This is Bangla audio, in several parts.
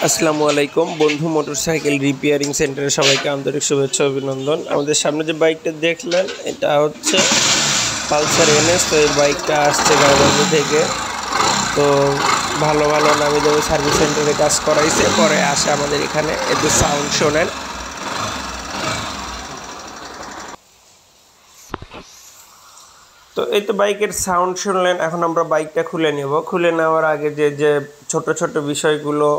আসসালামু আলাইকুম বন্ধু মোটরসাইকেল রিপেয়ারিং সেন্টারে সবাইকে আন্তরিক শুভেচ্ছা অভিনন্দন। আমাদের সামনে যে বাইকটা দেখলেন এটা হচ্ছে পালসার এনএস। তো এই বাইকটা আসছে গাইবান্ধা থেকে। তো ভালো ভালো নামি দামি সার্ভিস সেন্টারে কাজ করাইছে, পরে আসে আমাদের এখানে। একটু সাউন্ড শোনেন। তো এই তো বাইকের সাউন্ড শুনলেন। এখন আমরা বাইকটা খুলে নেব। খুলে নেওয়ার আগে যে যে ছোট ছোট বিষয়গুলো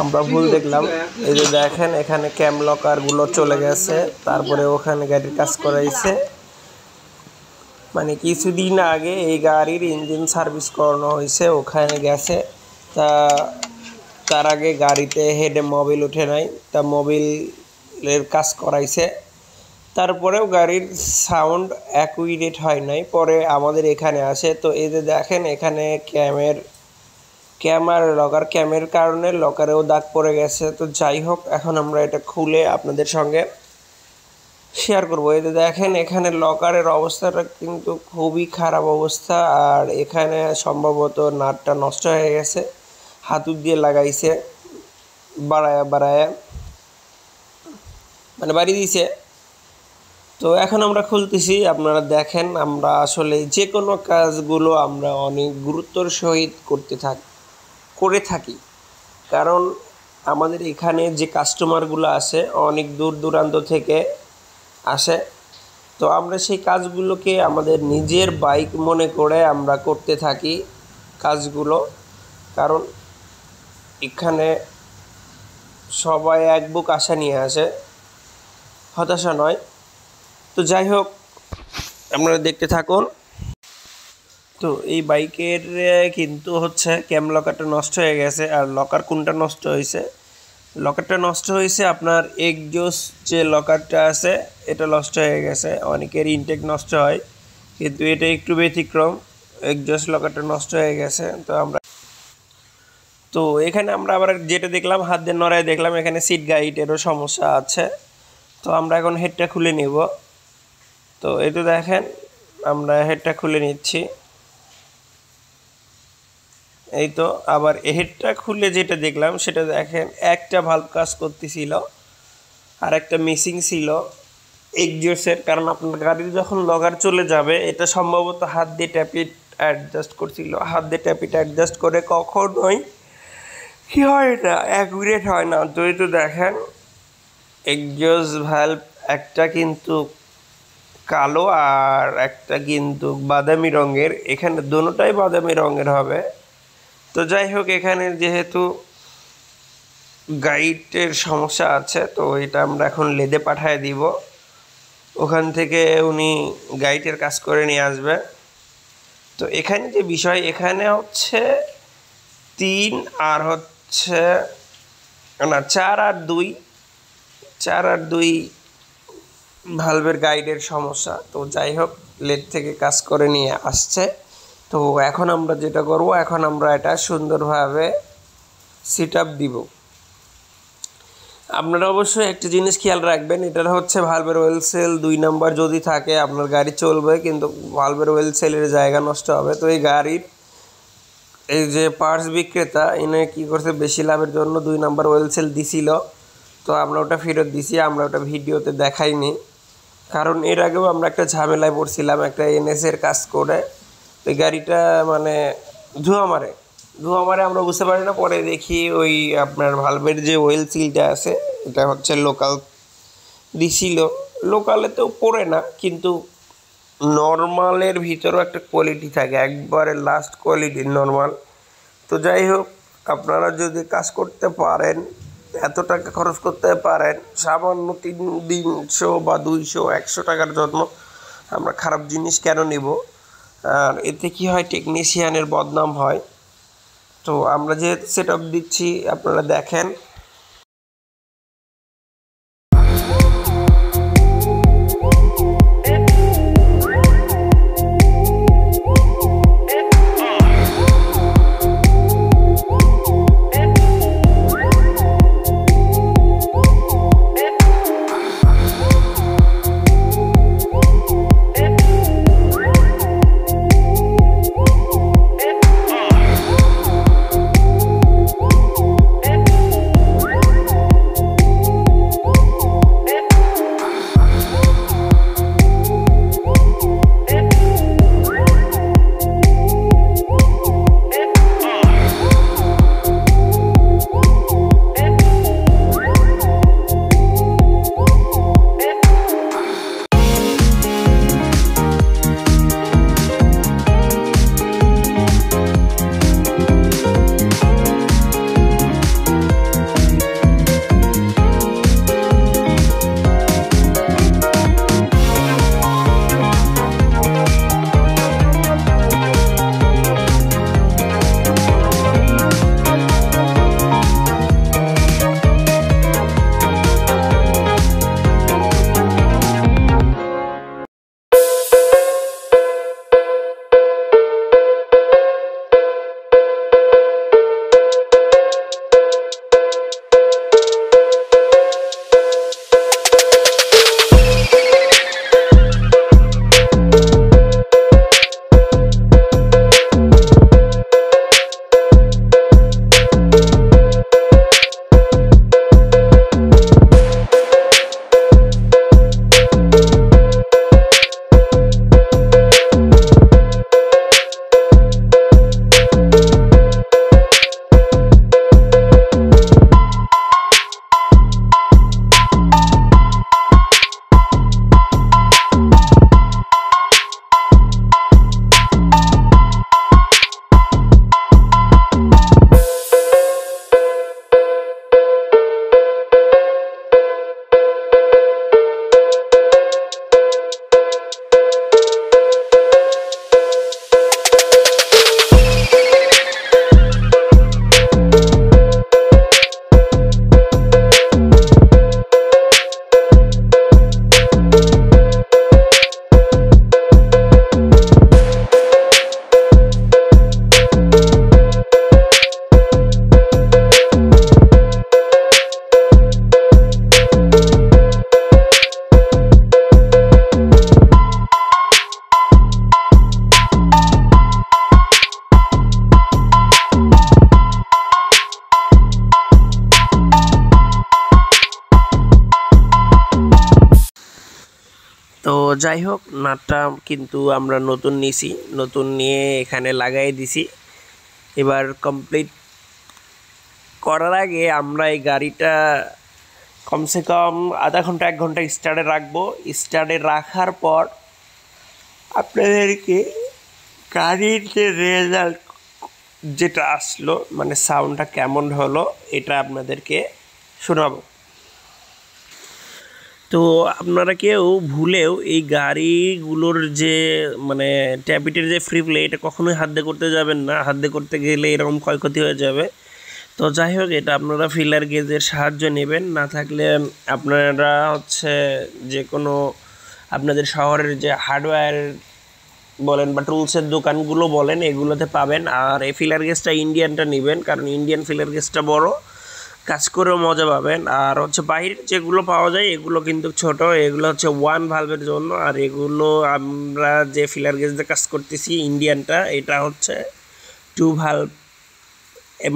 আমরা ভুল দেখলাম, এই যে দেখেন এখানে ক্যাম লকারগুলো চলে গেছে, তারপরে ওখানে গাড়ির কাজ করাইছে। মানে কিছুদিন আগে এই গাড়ির ইঞ্জিন সার্ভিস করানো হয়েছে, ওখানে গেছে। তার আগে গাড়িতে হেডে মোবিল উঠে নাই, তা মোবিলের কাজ করাইছে। তারপরেও গাড়ির সাউন্ড অ্যাকুরেট হয় নাই, পরে আমাদের এখানে আসে। তো এই যে দেখেন এখানে ক্যামের লকার, ক্যামের কারণে লকারেও দাগ পড়ে গেছে। তো যাই হোক, এখন আমরা এটা খুলে আপনাদের সঙ্গে শেয়ার করবো। এই যে দেখেন এখানে লকারের অবস্থাটা কিন্তু খুবই খারাপ অবস্থা, আর এখানে সম্ভবত নাটটা নষ্ট হয়ে গেছে, হাতুড় দিয়ে লাগাইছে বাড়ায়া মানে বাড়ি দিয়েছে। তো এখন আমরা খুলতেছি, আপনারা দেখেন। আমরা আসলে যে কোনো কাজগুলো আমরা অনেক গুরুত্বর সহিত করে থাকি, কারণ আমাদের এখানে যে কাস্টমারগুলো আসে অনেক দূর দূরান্ত থেকে আসে। তো আমরা সেই কাজগুলোকে আমাদের নিজের বাইক মনে করে আমরা করতে থাকি কাজগুলো, কারণ এখানে সবাই এক বুক আশা নিয়ে আসে, হতাশা নয়। তো যাই হোক, আপনারা দেখতে থাকুন। তো এই বাইকের কিন্তু হচ্ছে ক্যাম লকারটা নষ্ট হয়ে গেছে। আর লকার কোনটা নষ্ট হয়েছে? লকারটা নষ্ট হয়েছে আপনার এক্সজস্ট যে লকারটা আছে এটা নষ্ট হয়ে গেছে। অনেকের ইনটেক নষ্ট হয়, কিন্তু এটা একটু ব্যতিক্রম। এক্সজস্ট লকারটা নষ্ট হয়ে গেছে। তো এখানে আমরা আবার যেটা দেখলাম, হাত দিয়ে নড়াই দেখলাম, এখানে সিট গাইডেরও সমস্যা আছে। তো আমরা এখন হেডটা খুলে নিব। তো এই তো দেখেন আমরা হেডটা খুলে নিচ্ছি। এই তো আবার হেডটা খুলে যেটা দেখলাম সেটা দেখেন, একটা ভাল্ব কাজ করতেছিল আর একটা মিসিং ছিল এক্সজস্টের। কারণ আপনার গাড়ির যখন লকার চলে যাবে, এটা সম্ভবত হাত দিয়ে ট্যাপিট অ্যাডজাস্ট করছিল। হাত দিয়ে ট্যাপিট অ্যাডজাস্ট করে কখনোই কি হয় না, অ্যাকুরেট হয় না। তো এই তো দেখেন এক্সজস্ট ভাল্ব একটা কিন্তু কালো আর একটা কিন্তু বাদামি রঙের, এখানে দুটোটাই বাদামি রঙের হবে। তো যাই হোক, এখানে যেহেতু গাইডের সমস্যা আছে, তো এটা আমরা এখন লেদে পাঠিয়ে দিব। ওখান থেকে উনি গাইডের কাজ করে নিয়ে আসবে। তো এখানে যে বিষয়, এখানে হচ্ছে 3 আর হচ্ছে না 4 আর 2 ভালভের গাইডের সমস্যা। তো যাই হোক, লেদ থেকে কাজ করে নিয়ে আসছে। তো এখন আমরা যেটা করব, এখন আমরা এটা সুন্দরভাবে সেট আপ দিব। আপনারা অবশ্যই একটা জিনিস খেয়াল রাখবেন, এটা হচ্ছে ভালভের ওয়েল সেল 2 নাম্বার যদি থাকে আপনার গাড়ি চলবে, কিন্তু ভালভের ওয়েল সেলের জায়গা নষ্ট হবে। তো এই গাড়ির এই যে পার্টস বিক্রেতা এনে কী করছে, বেশি লাভের জন্য 2 নাম্বার ওয়েল সেল দিছিল। তো আমরা ওটা ফেরত দিছি, আমরা ওটা ভিডিওতে দেখাইনি, কারণ এর আগেও আমরা একটা ঝামেলায় পড়ছিলাম একটা এনএসের কাজ করে। ওই গাড়িটা মানে ধোঁয়া মারে, আমরা বুঝতে পারি না। পরে দেখি ওই আপনার ভালভের যে ওয়েল সিলটা আছে এটা হচ্ছে লোকাল দিছিল। লোকালেতেও পড়ে না, কিন্তু নর্মালের ভিতরেও একটা কোয়ালিটি থাকে, একবারে লাস্ট কোয়ালিটির নর্মাল। তো যাই হোক, আপনারা যদি কাজ করতে পারেন, এত টাকা খরচ করতে পারেন, সামান্য 300 বা 200 100 টাকার জন্য আমরা খারাপ জিনিস কেন নিব? আর এতে কি হয়, টেকনিশিয়ানের বদনাম হয়। তো আমরা যে সেট আপ দিচ্ছি আপনারা দেখেন। তো যাই হোক, নাটটা কিন্তু আমরা নতুন নিছি, নতুন নিয়ে এখানে লাগাই দিছি। এবার কমপ্লিট করার আগে আমরা এই গাড়িটা কমসে কম আধা ঘন্টা 1 ঘন্টা স্টার্টে রাখবো। স্টার্টে রাখার পর আপনাদেরকে গাড়ির যে রেজাল্ট যেটা আসলো, মানে সাউন্ডটা কেমন হলো, এটা আপনাদেরকে শোনাবো। তো আপনারা কেউ ভুলেও এই গাড়িগুলোর যে মানে ট্যাবিটের যে ফ্রি প্লে, এটা কখনোই হাত দিয়ে করতে যাবেন না। হাত দিয়ে করতে গেলে এরকম ক্ষয়ক্ষতি হয়ে যাবে। তো যাই হোক, এটা আপনারা ফিলার গেজের সাহায্য নেবেন। না থাকলে আপনারা হচ্ছে যে কোনো আপনাদের শহরের যে হার্ডওয়্যার বলেন বা টুলসের দোকানগুলো বলেন, এগুলোতে পাবেন। আর এই ফিলার গেজটা ইন্ডিয়ানটা নেবেন, কারণ ইন্ডিয়ান ফিলার গেজটা বড়, কাজ করেও মজা পাবেন। আর হচ্ছে বাহিরের যেগুলো পাওয়া যায় এগুলো কিন্তু ছোট, এগুলো হচ্ছে 1 ভালভের জন্য। আর এগুলো আমরা যে ফিলার গেজ দিয়ে কাজ করতেছি ইন্ডিয়ানটা, এটা হচ্ছে 2 ভালভ,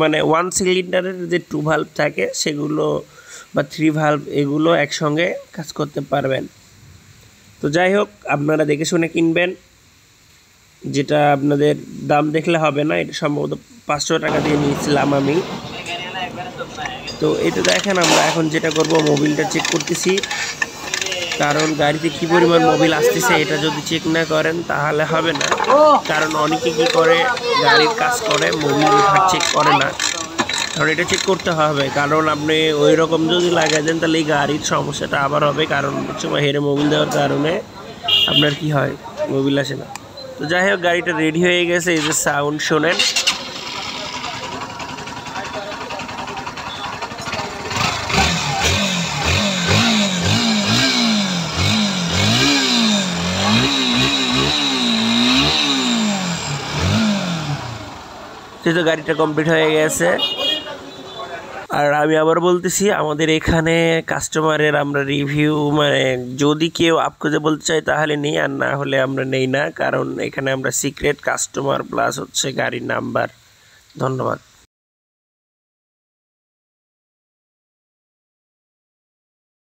মানে 1 সিলিন্ডারের যে 2 ভালভ থাকে সেগুলো বা 3 ভালভ, এগুলো একসঙ্গে কাজ করতে পারবেন। তো যাই হোক, আপনারা দেখে শুনে কিনবেন। যেটা আপনাদের দাম দেখলে হবে না, এটা সম্ভবত 500 টাকা দিয়ে নিয়েছিলাম আমি। তো এটা দেখেন, আমরা এখন যেটা করব, মোবিলটা চেক করতেছি, কারণ গাড়িতে কী পরিমাণ মোবিল আসতেছে এটা যদি চেক না করেন তাহলে হবে না। কারণ অনেকে কী করে, গাড়ির কাজ করে মোবিল চেক করে না, কারণ এটা চেক করতে হবে। কারণ আপনি ওই রকম যদি লাগাই দেন তাহলে এই গাড়ির সমস্যাটা আবার হবে, কারণ সময় হেরে মোবিল দেওয়ার কারণে আপনার কি হয়, মোবিল আসে না। তো যাই হোক, গাড়িটা রেডি হয়ে গেছে। এই যে সাউন্ড শোনেন, যেহেতু গাড়িটা কমপ্লিট হয়ে গেছে। আর আমি আবার বলতেছি, আমাদের এখানে কাস্টমারের আমরা রিভিউ, মানে যদি কেউ আপকে বলতে চাই তাহলে নেই, আর না হলে আমরা নেই না, কারণ এখানে আমরা সিক্রেট কাস্টমার প্লাস হচ্ছে গাড়ির নাম্বার। ধন্যবাদ।